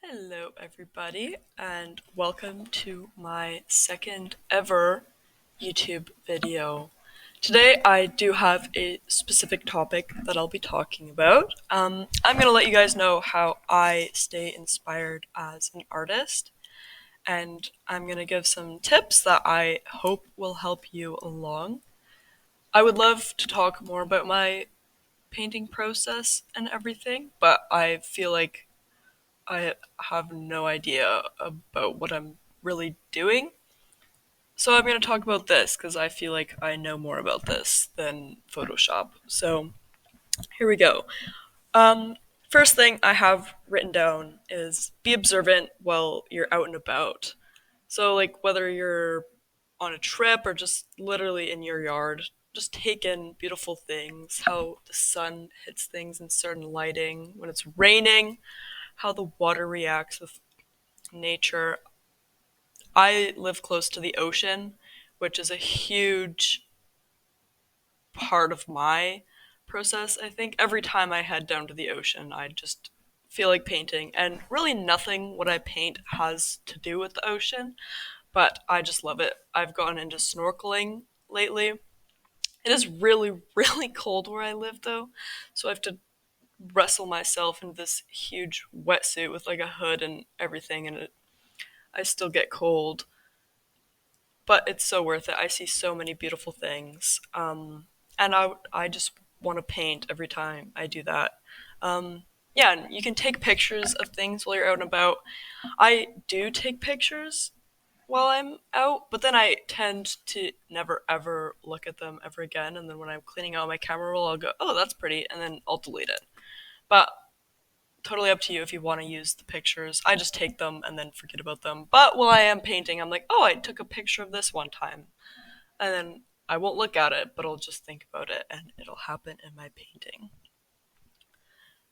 Hello, everybody, and welcome to my second ever YouTube video. Today, I do have a specific topic that I'll be talking about. I'm going to let you guys know how I stay inspired as an artist, and I'm going to give some tips that I hope will help you along. I would love to talk more about my painting process and everything, but I feel like I have no idea about what I'm really doing. So I'm going to talk about this because I feel like I know more about this than Photoshop. So here we go. Um, First thing I have written down is be observant while you're out and about. So, like, whether you're on a trip or just literally in your yard, just take in beautiful things, how the sun hits things in certain lighting, when it's raining, how the water reacts with nature. I live close to the ocean, which is a huge part of my process. I think every time I head down to the ocean, I just feel like painting. And really, nothing what I paint has to do with the ocean, but I just love it. I've gotten into snorkeling lately. It is really, really cold where I live, though, so I have to wrestle myself in this huge wetsuit with like a hood and everything, and I still get cold, but it's so worth it. I see so many beautiful things, and I just want to paint every time I do that. Yeah, and you can take pictures of things while you're out and about. I do take pictures while I'm out, but then I tend to never ever look at them ever again. And then when I'm cleaning out my camera roll, I'll go, "Oh, that's pretty," and then I'll delete it. But totally up to you if you want to use the pictures. I just take them and then forget about them. But while I am painting, I'm like, oh, I took a picture of this one time. And then I won't look at it, but I'll just think about it and it'll happen in my painting.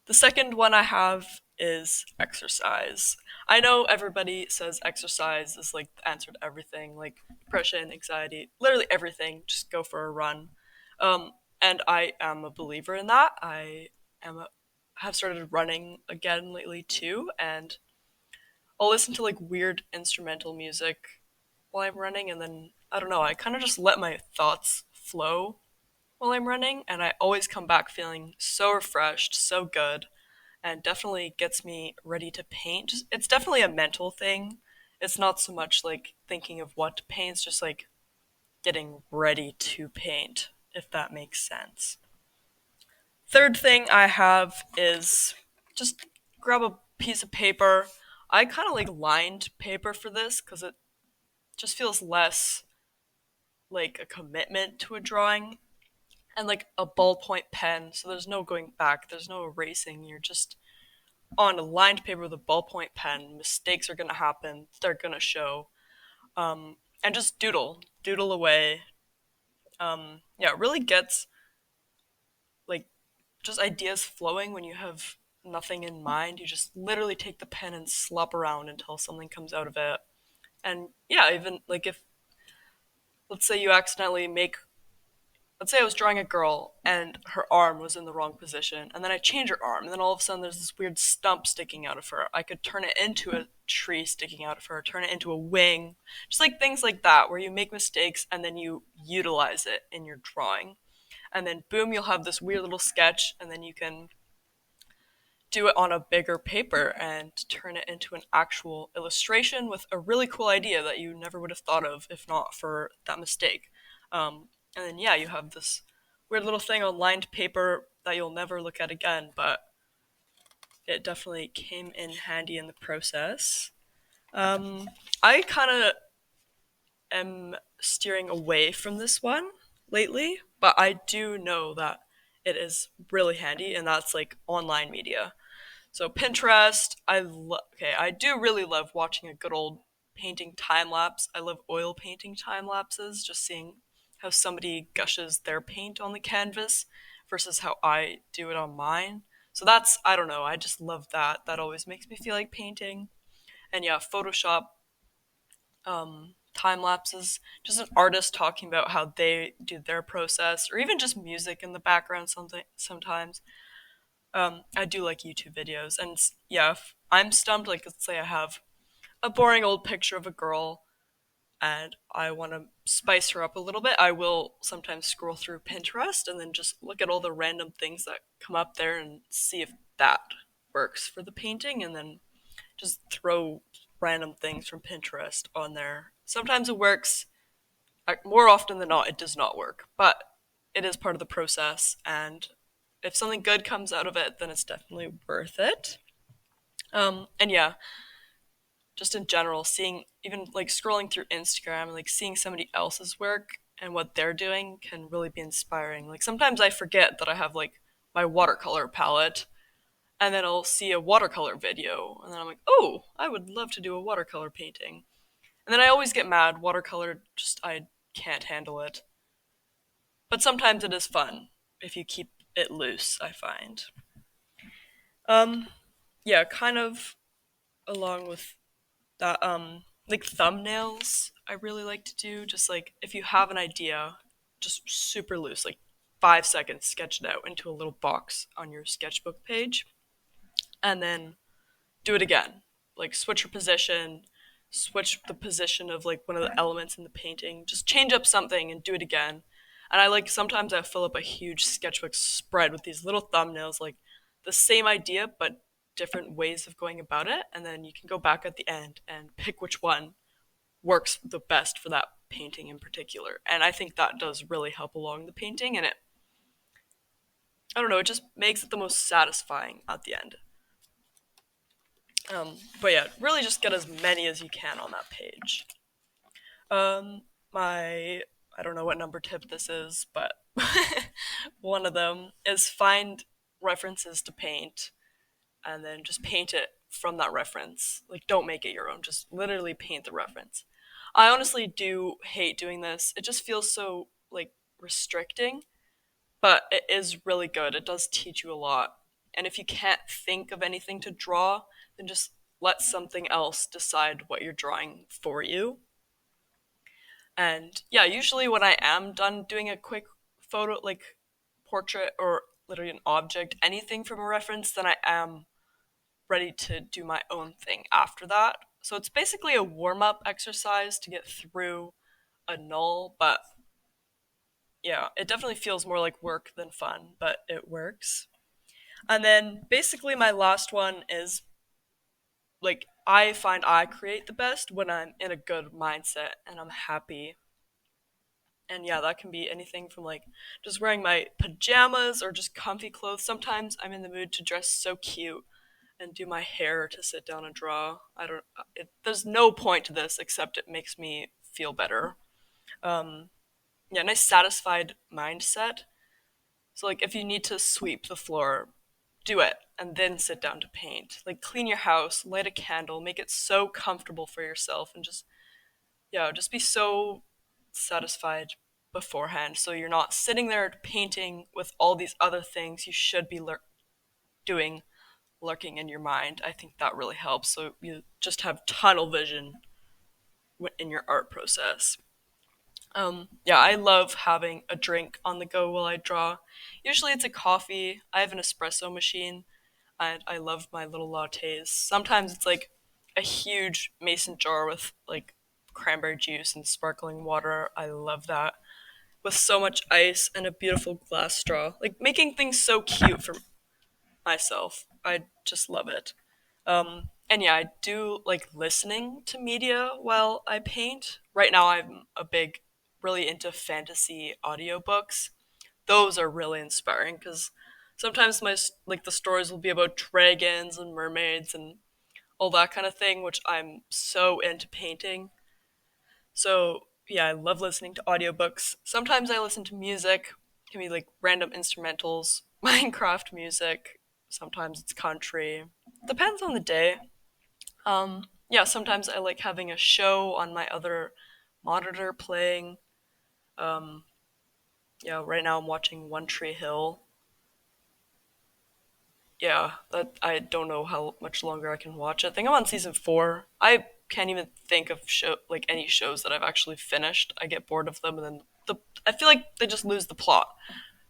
The second one I have is exercise. I know everybody says exercise is like the answer to everything, like depression, anxiety, literally everything. Just go for a run. And I am a believer in that. Am a, have started running again lately too, and I'll listen to like weird instrumental music while I'm running, and then I don't know, I kind of just let my thoughts flow while I'm running, and I always come back feeling so refreshed, so good, and definitely gets me ready to paint. It's definitely a mental thing. It's not so much like thinking of what to paint, it's just like getting ready to paint, if that makes sense. Third thing I have is just grab a piece of paper. I kind of like lined paper for this because it just feels less like a commitment to a drawing, and like a ballpoint pen, so there's no going back, there's no erasing. You're just on a lined paper with a ballpoint pen. Mistakes are gonna happen, they're gonna show. And just doodle away. Yeah, it really gets like just ideas flowing when you have nothing in mind. You just literally take the pen and slop around until something comes out of it. And yeah, even like if let's say you accidentally make let's say I was drawing a girl and her arm was in the wrong position, and then I change her arm, and then all of a sudden there's this weird stump sticking out of her. I could turn it into a tree sticking out of her, turn it into a wing, just like things like that, where you make mistakes and then you utilize it in your drawing. And then boom, you'll have this weird little sketch, and then you can do it on a bigger paper and turn it into an actual illustration with a really cool idea that you never would have thought of if not for that mistake. And then, yeah, you have this weird little thing on lined paper that you'll never look at again, but it definitely came in handy in the process. I kind of am steering away from this one lately, but I do know that it is really handy, and that's like online media. So Pinterest, okay, I do really love watching a good old painting time lapse. I love oil painting time lapses, just seeing how somebody gushes their paint on the canvas versus how I do it on mine. So that's I don't know, I just love that. That always makes me feel like painting. And yeah, Photoshop time lapses, just an artist talking about how they do their process, or even just music in the background something sometimes. I do like YouTube videos, and yeah, I'm stumped, like let's say I have a boring old picture of a girl and I want to spice her up a little bit, I will sometimes scroll through Pinterest and then just look at all the random things that come up there and see if that works for the painting, and then just throw random things from Pinterest on there. Sometimes it works. More often than not, it does not work, but it is part of the process. And if something good comes out of it, then it's definitely worth it. And yeah, just in general, seeing even like scrolling through Instagram and like seeing somebody else's work and what they're doing can really be inspiring. Like sometimes I forget that I have like my watercolor palette, and then I'll see a watercolor video and then I'm like, "Oh, I would love to do a watercolor painting." And then I always get mad, watercolor just I can't handle it. But sometimes it is fun if you keep it loose, I find. Um yeah, kind of along with that, like thumbnails I really like to do. Just like if you have an idea, just super loose, like 5 seconds, sketch it out into a little box on your sketchbook page, and then do it again. Like switch your position, switch the position of like one of the elements in the painting, just change up something and do it again. And I like sometimes I fill up a huge sketchbook spread with these little thumbnails, like the same idea but different ways of going about it, and then you can go back at the end and pick which one works the best for that painting in particular. And I think that does really help along the painting, and it, I don't know, it just makes it the most satisfying at the end. But yeah, really just get as many as you can on that page. My, I don't know what number tip this is, but one of them is find references to paint and then just paint it from that reference. Like, don't make it your own, just literally paint the reference. I honestly do hate doing this. It just feels so, like, restricting, but it is really good. It does teach you a lot. And if you can't think of anything to draw, then just let something else decide what you're drawing for you. And yeah, usually when I am done doing a quick photo, like portrait or literally an object, anything from a reference, then I am ready to do my own thing after that. So it's basically a warm up exercise to get through a null, but yeah, it definitely feels more like work than fun, but it works. And then basically my last one is like I find I create the best when I'm in a good mindset and I'm happy. And yeah, that can be anything from like just wearing my pajamas or just comfy clothes. Sometimes I'm in the mood to dress so cute and do my hair to sit down and draw. I don't. There's no point to this except it makes me feel better. Um, yeah, nice satisfied mindset. So like if you need to sweep the floor, do it and then sit down to paint. Like clean your house, light a candle, make it so comfortable for yourself, and just yeah, just be so satisfied beforehand. So you're not sitting there painting with all these other things you should be doing lurking in your mind. I think that really helps. So you just have tunnel vision in your art process. Yeah, I love having a drink on the go while I draw. Usually it's a coffee. I have an espresso machine, and I love my little lattes. Sometimes it's like a huge mason jar with like cranberry juice and sparkling water. I love that. With so much ice and a beautiful glass straw. Like making things so cute for myself. I just love it. And yeah, I do like listening to media while I paint. Right now, I'm a big, really into fantasy audiobooks. Those are really inspiring because sometimes my like the stories will be about dragons and mermaids and all that kind of thing, which I'm so into painting. So yeah, I love listening to audiobooks. Sometimes I listen to music. It can be like random instrumentals, Minecraft music. Sometimes it's country. Depends on the day. Yeah, sometimes I like having a show on my other monitor playing. Um, yeah, right now I'm watching One Tree Hill. Yeah, that I don't know how much longer I can watch. I think I'm on season 4. I can't even think of show like any shows that I've actually finished. I get bored of them, and then I feel like they just lose the plot.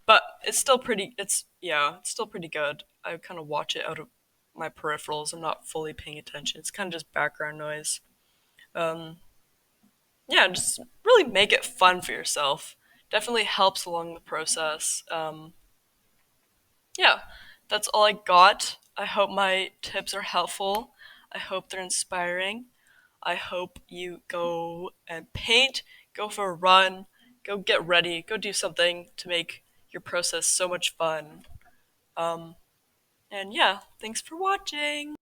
But it's still pretty. It's yeah, it's still pretty good. I kind of watch it out of my peripherals. I'm not fully paying attention. It's kind of just background noise. Um, yeah, just really make it fun for yourself. Definitely helps along the process. Yeah, that's all I got. I hope my tips are helpful. I hope they're inspiring. I hope you go and paint, go for a run, go get ready, go do something to make your process so much fun. Um, and yeah, thanks for watching.